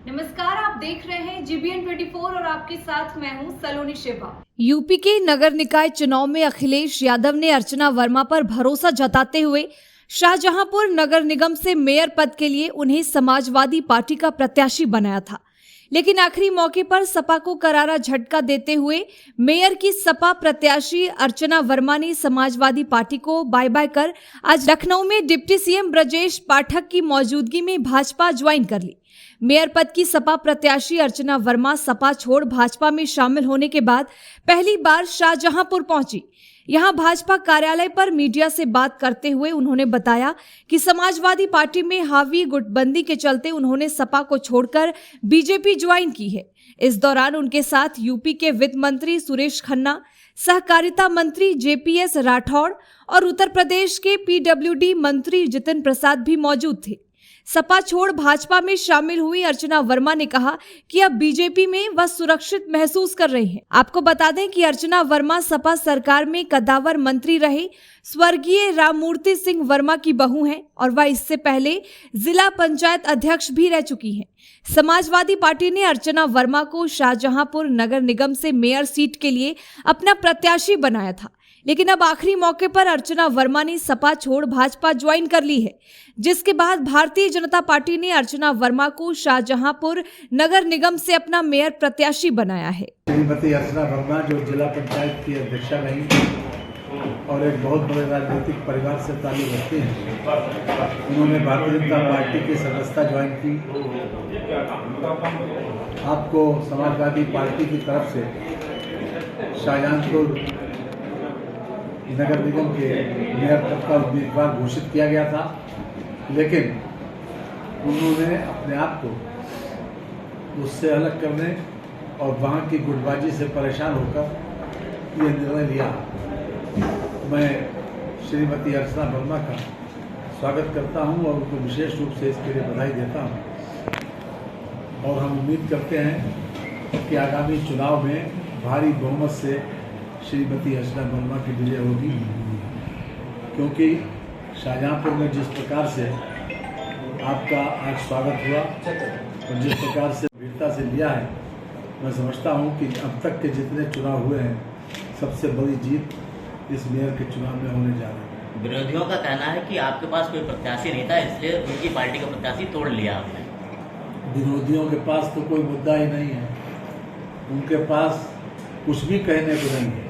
नमस्कार, आप देख रहे हैं GBN 24 और आपके साथ मैं हूं सलोनी शिवा। यूपी के नगर निकाय चुनाव में अखिलेश यादव ने अर्चना वर्मा पर भरोसा जताते हुए शाहजहांपुर नगर निगम से मेयर पद के लिए उन्हें समाजवादी पार्टी का प्रत्याशी बनाया था, लेकिन आखिरी मौके पर सपा को करारा झटका देते हुए मेयर की सपा प्रत्याशी अर्चना वर्मा ने समाजवादी पार्टी को बाय बाय कर आज लखनऊ में डिप्टी सीएम ब्रजेश पाठक की मौजूदगी में भाजपा ज्वाइन कर ली। मेयर पद की सपा प्रत्याशी अर्चना वर्मा सपा छोड़ भाजपा में शामिल होने के बाद पहली बार शाहजहांपुर पहुंची। यहां भाजपा कार्यालय पर मीडिया से बात करते हुए उन्होंने बताया कि समाजवादी पार्टी में हावी गुटबंदी के चलते उन्होंने सपा को छोड़कर बीजेपी ज्वाइन की है। इस दौरान उनके साथ यूपी के वित्त मंत्री सुरेश खन्ना, सहकारिता मंत्री JPS राठौड़ और उत्तर प्रदेश के PWD मंत्री जितिन प्रसाद भी मौजूद थे। सपा छोड़ भाजपा में शामिल हुई अर्चना वर्मा ने कहा कि अब बीजेपी में वह सुरक्षित महसूस कर रही हैं। आपको बता दें कि अर्चना वर्मा सपा सरकार में कद्दावर मंत्री रहे स्वर्गीय राममूर्ति सिंह वर्मा की बहू हैं और वह इससे पहले जिला पंचायत अध्यक्ष भी रह चुकी हैं। समाजवादी पार्टी ने अर्चना वर्मा को शाहजहांपुर नगर निगम से मेयर सीट के लिए अपना प्रत्याशी बनाया था, लेकिन अब आखिरी मौके पर अर्चना वर्मा ने सपा छोड़ भाजपा ज्वाइन कर ली है, जिसके बाद भारतीय जनता पार्टी ने अर्चना वर्मा को शाहजहांपुर नगर निगम से अपना मेयर प्रत्याशी बनाया है। श्रीमती अर्चना वर्मा जो जिला पंचायत की अध्यक्षा रही और एक बहुत बड़े राजनीतिक परिवार से ताल्लुक रखते हैं, उन्होंने भारतीय जनता पार्टी की सदस्यता ज्वाइन की। आपको समाजवादी पार्टी की तरफ से शाहजहांपुर नगर निगम के मेयर पद का उम्मीदवार घोषित किया गया था, लेकिन उन्होंने अपने आप को उससे अलग करने और वहाँ की गुटबाजी से परेशान होकर ये निर्णय लिया। मैं श्रीमती अर्चना वर्मा का स्वागत करता हूँ और उनको विशेष रूप से इसके लिए बधाई देता हूँ और हम उम्मीद करते हैं कि आगामी चुनाव में भारी बहुमत से श्रीमती अर्चना वर्मा की विजय होगी, क्योंकि शाहजहांपुर में जिस प्रकार से आपका आज स्वागत हुआ और जिस प्रकार से वीरता से लिया है, मैं समझता हूं कि अब तक के जितने चुनाव हुए हैं सबसे बड़ी जीत इस मेयर के चुनाव में होने जा रही है। विरोधियों का कहना है कि आपके पास कोई प्रत्याशी नहीं था, इसलिए उनकी पार्टी का प्रत्याशी तोड़ लिया आपने। विरोधियों के पास तो कोई मुद्दा ही नहीं है, उनके पास कुछ भी कहने को नहीं है।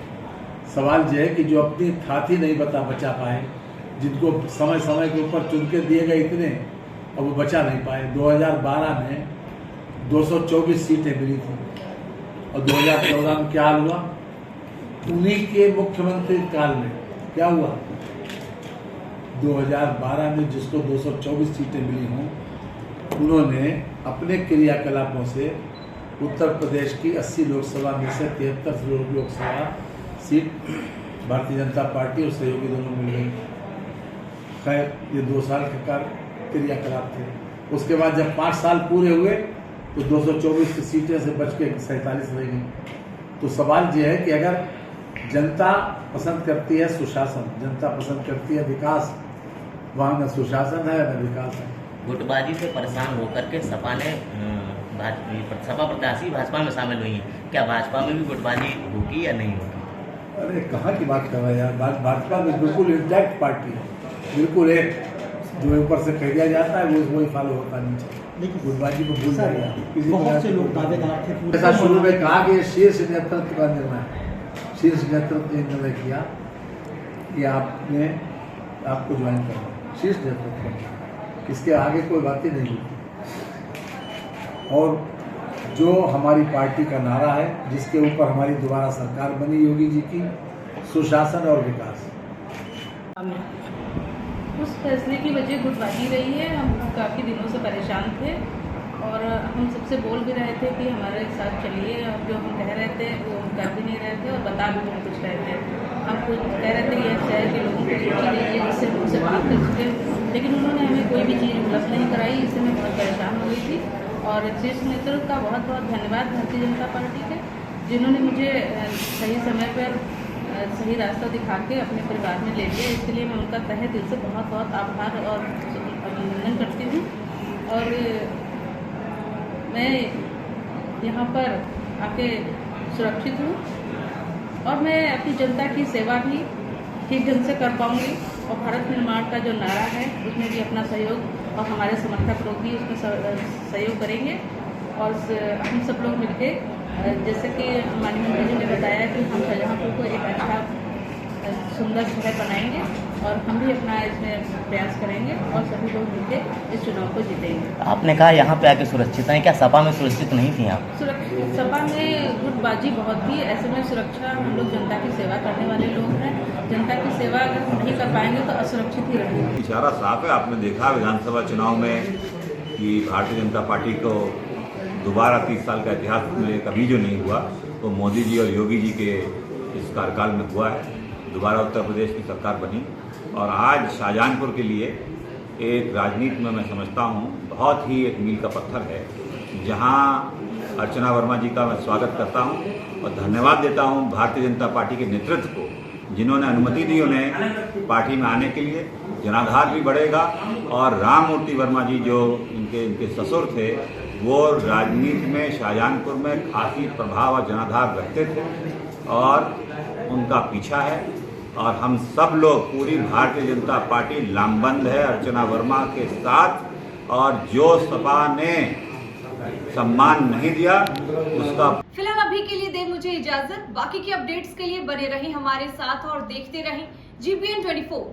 सवाल यह है कि जो अपनी थाती नहीं बचा पाए, जिनको समय समय के ऊपर चुन के दिए गए इतने, अब वो बचा नहीं पाए। 2012 में 224 सीटें मिली थी और 2014 में क्या हाल हुआ? उन्हीं के मुख्यमंत्री काल में क्या हुआ? 2012 में जिसको 224 सीटें मिली हों, उन्होंने अपने क्रियाकलापों से उत्तर प्रदेश की 80 लोकसभा में से 73 लोकसभा सीट भारतीय जनता पार्टी और सहयोगी दोनों मिल गई। खैर, ये 2 साल के क्रियाकलाप थे। उसके बाद जब 5 साल पूरे हुए तो 224 की सीटें से बच के 47 रह गई। तो सवाल ये है कि अगर जनता पसंद करती है सुशासन, जनता पसंद करती है विकास, वहाँ न सुशासन है न विकास है। गुटबाजी से परेशान होकर के सपा ने सपा प्रत्याशी भाजपा में शामिल हुई है। क्या भाजपा में भी गुटबाजी होगी या नहीं होगी? अरे कहाँ की बात कर रहे हैं यार, भाजपा में बिल्कुल इंटैक्ट पार्टी है, बिल्कुल एक जो ऊपर से कह दिया जाता है वही फॉलो होता नीचे। गुटबाजी को भूल जाएगा। बहुत से लोग दावेदार थे। ऐसा शुरू में कहा कि शीर्ष नेतृत्व का निर्णय, शीर्ष नेतृत्व ने निर्णय किया कि आपको ज्वाइन करना, शीर्ष नेतृत्व, इसके आगे कोई बात ही नहीं होती। और जो हमारी पार्टी का नारा है, जिसके ऊपर हमारी दोबारा सरकार बनी योगी जी की, सुशासन और विकास। उस फैसले की वजह गुटबाजी रही है। हम काफ़ी दिनों से परेशान थे और हम सबसे बोल भी रहे थे कि हमारे साथ चलिए, और जो हम कह रहे थे वो हम कर भी नहीं रहे थे और बता भी नहीं कुछ रहे थे। हम कुछ कह रहे थे कि यह शहर के लोगों को सूची दीजिए जिससे उनसे बात कर सके, लेकिन उन्होंने हमें कोई भी चीज़ उपलब्ध नहीं कराई। इससे मैं बहुत परेशान हो गई थी और शीर्ष नेतृत्व का बहुत बहुत धन्यवाद भारतीय जनता पार्टी के, जिन्होंने मुझे सही समय पर सही रास्ता दिखा के अपने परिवार में ले लिया। इसके लिए मैं उनका तहे दिल से बहुत बहुत आभार और अभिनंदन करती हूँ। और मैं यहाँ पर आके सुरक्षित हूँ और मैं अपनी जनता की सेवा भी ठीक ढंग से कर पाऊँगी और भारत निर्माण का जो नारा है उसमें भी अपना सहयोग और हमारे समर्थक लोग भी उसमें सहयोग करेंगे और हम सब लोग मिलकर जैसे कि माननीय मंत्री जी ने बताया कि हम शाहजहाँपुर को एक अच्छा सुंदर शहर बनाएंगे और हम भी अपना इसमें प्रयास करेंगे और सभी लोग मिलकर इस चुनाव को जीतेंगे। आपने कहा यहाँ पे आके सुरक्षित हैं, क्या सपा में सुरक्षित नहीं थी आप? सुरक्षित सपा में गुटबाजी बहुत थी, ऐसे में सुरक्षा हम लोग जनता की सेवा करने वाले लोग हैं, जनता की सेवा अगर हम नहीं कर पाएंगे तो असुरक्षित ही रहेंगे। इशारा साफ है। आपने देखा विधानसभा चुनाव में कि भारतीय जनता पार्टी को दोबारा 30 साल का इतिहास में कभी जो नहीं हुआ वो मोदी जी और योगी जी के इस कार्यकाल में हुआ है। दोबारा उत्तर प्रदेश की सरकार बनी और आज शाहजहाँपुर के लिए एक राजनीति में मैं समझता हूँ बहुत ही एक मील का पत्थर है, जहाँ अर्चना वर्मा जी का मैं स्वागत करता हूँ और धन्यवाद देता हूँ भारतीय जनता पार्टी के नेतृत्व को, जिन्होंने अनुमति दी उन्हें पार्टी में आने के लिए। जनाधार भी बढ़ेगा और राम मूर्ति वर्मा जी जो इनके ससुर थे वो राजनीति में शाहजहाँपुर में खासी प्रभाव और जनाधार रखते थे और उनका पीछा है और हम सब लोग पूरी भारतीय जनता पार्टी लामबंद है अर्चना वर्मा के साथ और जो सपा ने सम्मान नहीं दिया उसका। फिलहाल अभी के लिए दे मुझे इजाजत, बाकी की अपडेट्स के लिए बने रहें हमारे साथ और देखते रहें GBN 24।